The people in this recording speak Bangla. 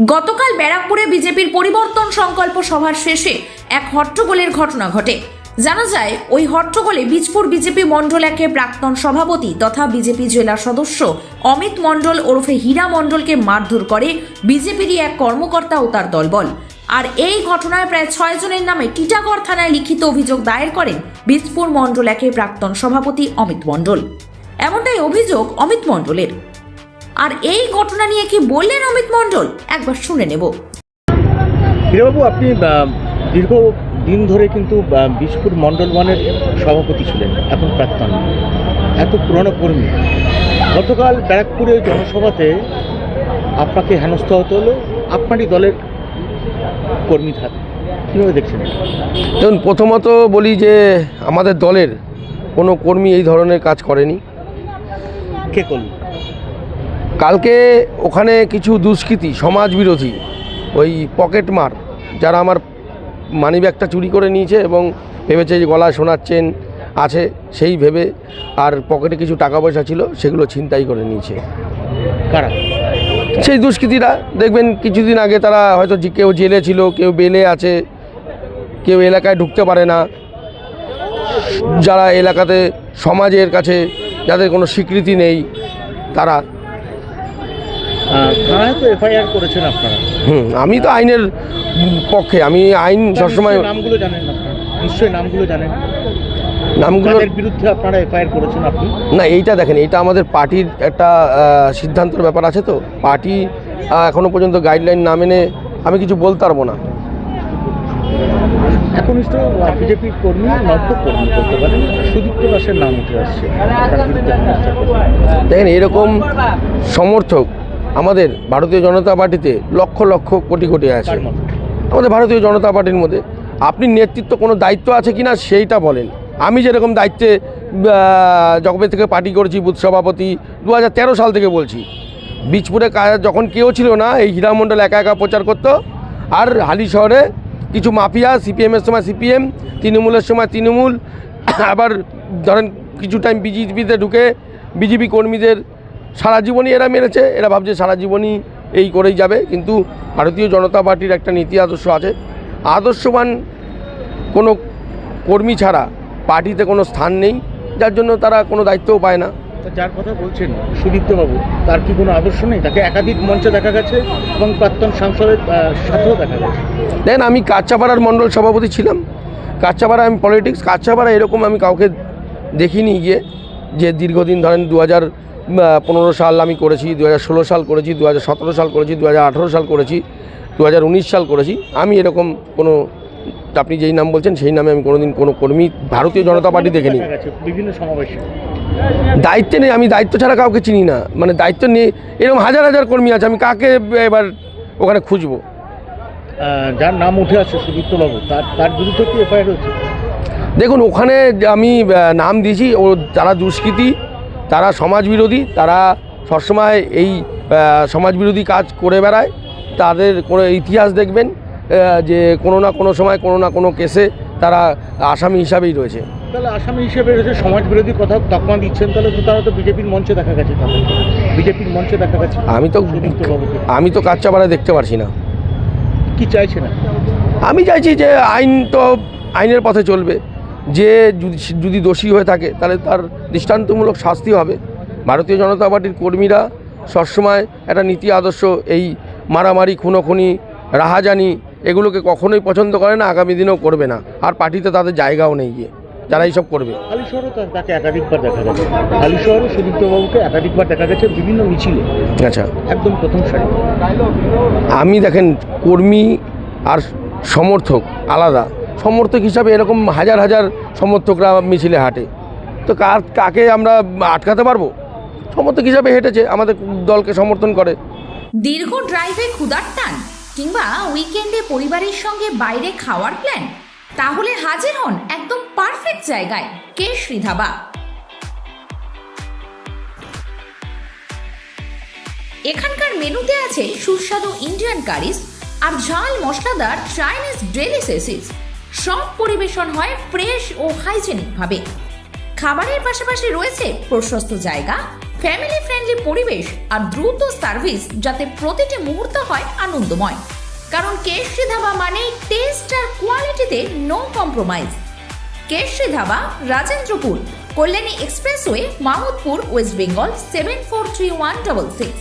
গতকাল ব্যারাকপুরে বিজেপির পরিবর্তন সংকল্প সভার শেষে এক হট্টগোলের ঘটনা ঘটে। জানা যায়, ওই হট্টগোলে বীজপুর বিজেপি মণ্ডল একের প্রাক্তন সভাপতি তথা বিজেপি জেলা সদস্য অমিত মণ্ডল ওরফে হীরা মণ্ডলকে মারধর করে বিজেপিরই এক কর্মকর্তা ও তার দলবল। আর এই ঘটনায় প্রায় 6 জনের নামে টিটাগড় থানায় লিখিত অভিযোগ দায়ের করেন বীজপুর মণ্ডল একের প্রাক্তন সভাপতি অমিত মণ্ডল। এমনটাই অভিযোগ অমিত মণ্ডলের। আর এই ঘটনা নিয়ে কি বললেন অমিত মণ্ডল, একবার শুনে নেব। হীরাবাবু, আপনি দীর্ঘ দিন ধরে কিন্তু বীজপুর মণ্ডল ওয়ানের সভাপতি ছিলেন, এখন প্রাক্তন, এত পুরনো কর্মী। গতকাল ব্যারাকপুরে জনসভাতে আপনাকে হেনস্থা হতে হলো আপনারই দলের কর্মী থাকে, কীভাবে দেখছেন? দেখুন, প্রথমত বলি যে আমাদের দলের কোনো কর্মী এই ধরনের কাজ করেনি। কে করল? কালকে ওখানে কিছু দুষ্কৃতী, সমাজ বিরোধী, ওই পকেট মার, যারা আমার মানিব্যাগটা চুরি করে নিয়েছে এবং ভেবেছে যে গলায় সোনার চেন আছে সেই ভেবে, আর পকেটে কিছু টাকা পয়সা ছিল সেগুলো ছিনতাই করে নিয়েছে। কারা? সেই দুষ্কৃতীরা, দেখবেন কিছুদিন আগে তারা হয়তো কেউ জেলে ছিল, কেউ বেলে আছে, কেউ এলাকায় ঢুকতে পারে না, যারা এলাকাতে সমাজের কাছে যাদের কোনো স্বীকৃতি নেই তারা। থানায় তো এফআইআর করেছেন আপনারা। আমি তো আইনের পক্ষে, আমি আইন সবসময়। নামগুলো জানেন আপনারা? নিশ্চয়ই নামগুলো জানেন। নামগুলোর বিরুদ্ধে আপনারা এফআইআর করেছেন আপনি? না, এইটা দেখেন, এইটা আমাদের পার্টির একটা সিদ্ধান্তের ব্যাপার আছে, তো পার্টি এখনো পর্যন্ত গাইডলাইন না মেনে আমি কিছু বলতে পারবো না। একনিষ্ঠ বিজেপির কর্মী, নব্য কর্মী বলতে পারেন, সুদীপ্ত দাসের নাম উঠে আসছে। দেখেন, এরকম সমর্থক আমাদের ভারতীয় জনতা পার্টিতে লক্ষ লক্ষ কোটি কোটি আছে। আমাদের ভারতীয় জনতা পার্টির মধ্যে আপনি নেতৃত্ব কোনো দায়িত্ব আছে কিনা সেইটা বলেন। আমি যেরকম দায়িত্বে যবে থেকে পার্টি করেছি, বুথ সভাপতি 2013 সাল থেকে বলছি, বীজপুরে যখন কেউ ছিল না, এই হীরা মণ্ডল একা একা প্রচার করতো। আর হালি শহরে কিছু মাফিয়া, সিপিএমের সময় সিপিএম, তৃণমূলের সময় তৃণমূল, আবার ধরেন কিছু টাইম বিজেপিতে ঢুকে বিজেপি কর্মীদের সারা জীবনই এরা মেরেছে। এরা ভাবছে সারা জীবনই এই করেই যাবে, কিন্তু ভারতীয় জনতা পার্টির একটা নীতি আদর্শ আছে। আদর্শবান কোনো কর্মী ছাড়া পার্টিতে কোনো স্থান নেই, যার জন্য তারা কোনো দায়িত্বও পায় না। যার কথা বলছেন সুদীপ্তবাবু, তার কি কোনো আদর্শ নেই? তাকে একাধিক মঞ্চে দেখা গেছে এবং প্রাক্তন সাংসদের সাথেও দেখা গেছে। দেখেন, আমি কাচ্চাপাড়ার মণ্ডল সভাপতি ছিলাম। কাচ্চাপাড়া আমি পলিটিক্স, কাচ্চাপাড়া এরকম আমি কাউকে দেখিনি গিয়ে, যে দীর্ঘদিন ধরেন 2015 সাল আমি করেছি, 2016 সাল করেছি, 2017 সাল করেছি, 2018 সাল করেছি, 2019 সাল করেছি। আমি এরকম কোনো, আপনি যেই নাম বলছেন সেই নামে আমি কোনোদিন কোনো কর্মী ভারতীয় জনতা পার্টি দেখিনি। বিভিন্ন সমাবেশে দায়িত্বে নেই, আমি দায়িত্ব ছাড়া কাউকে চিনি না। মানে দায়িত্ব নেই, এরকম হাজার হাজার কর্মী আছে, আমি কাকে এবার ওখানে খুঁজবো? যার নাম উঠে আসছে সুদীপ্তবাবু, তার বিরুদ্ধে কি এফআইআর হয়েছে? দেখুন, ওখানে আমি নাম দিয়েছি, ও যারা দুষ্কৃতী, তারা সমাজ বিরোধী, তারা সবসময় এই সমাজ বিরোধী কাজ করে বেড়ায়। তাদের কোনো ইতিহাস দেখবেন যে কোনো না কোনো সময় কোনো না কোনো কেসে তারা আসামি হিসাবেই রয়েছে। তাহলে আসামি হিসেবে রয়েছে, সমাজ বিরোধী কথা তকমা দিচ্ছেন, তাহলে তো তারা তো বিজেপির মঞ্চে দেখা গেছে। বিজেপির মঞ্চে দেখা গেছে। আমি তো কাচ্চাপাড়ায় দেখতে পারছি না। কি চাইছে না? আমি চাইছি যে আইন তো আইনের পথে চলবে। যে যদি দোষী হয়ে থাকে তাহলে তার দৃষ্টান্তমূলক শাস্তি হবে। ভারতীয় জনতা পার্টির কর্মীরা সবসময় একটা নীতি আদর্শ, এই মারামারি, খুনোখুনি, রাহাজানি এগুলোকে কখনোই পছন্দ করে না, আগামী দিনেও করবে না। আর পার্টিতে তাদের জায়গাও নেই গিয়ে যারা এইসব করবে। হালিশহরও তাকে একাধিকবার দেখা গেছে। হালিশহরও সুদীপ্তবাবুকে একাধিকবার দেখা গেছে বিভিন্ন মিছিলে। আচ্ছা, একদম প্রথম সারি। আমি দেখেন, কর্মী আর সমর্থক আলাদা। সমর্থক হিসাবে এরকম হাজার হাজার সমর্থকরা মিছিলে হাঁটে, তো কাকে আমরা আটকাতে পারবো? সমর্থক হিসাবে হেঁটেছে, আমাদের দলকে সমর্থন করে। দীর্ঘ ড্রাইভে ক্ষুধার টান কিংবা উইকেন্ডে পরিবারের সঙ্গে বাইরে খাওয়ার প্ল্যান, তাহলে হাজির হন একদম পারফেক্ট জায়গায়, কেশরী ধাবা। এখানকার মেনুতে আছে সুস্বাদু ইন্ডিয়ান কারিজ আর ঝাল মশলাদার চাইনিজ ডেলিসিয়াস। সব পরিবেশন হয় ফ্রেশ ও হাইজেনিক ভাবে। খাবারের পাশাপাশি রয়েছে প্রশস্ত জায়গা, ফ্যামিলি ফ্রেন্ডলি পরিবেশ আর দ্রুত সার্ভিস, যাতে প্রতিটি মুহূর্ত হয় আনন্দময়। কারণ কেশরী ধাবা মানে টেস্ট আর কোয়ালিটিতে no compromise. Keshari dhaba, Rajendrapur, Kalyani expressway, Mahmudpur, West Bengal 743166।